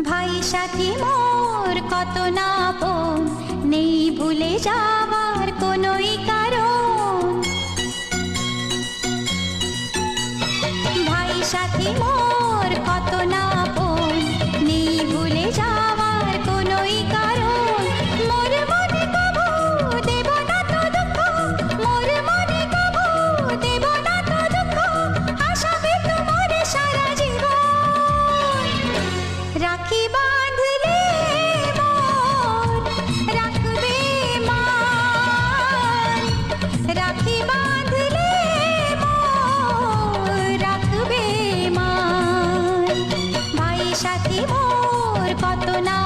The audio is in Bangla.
ভাই সাথী মোর কত না আপন, নেই ভুলে যাবার কোনোই কারণ। ভাই সাথী মোর কত না আপন, নেই ভুলে যাবার কোনোই কারণ। মোর মনে কবু দেব না তো দুঃখ, মোর মনে কবু দেব না তো দুঃখ, আশাবে তোমার সারা জীবন। রাখি বাঁধলে মোর রাখবে মান, রাখি বাঁধলে মোর রাখবে মান। ভাই সাথী মোর কত না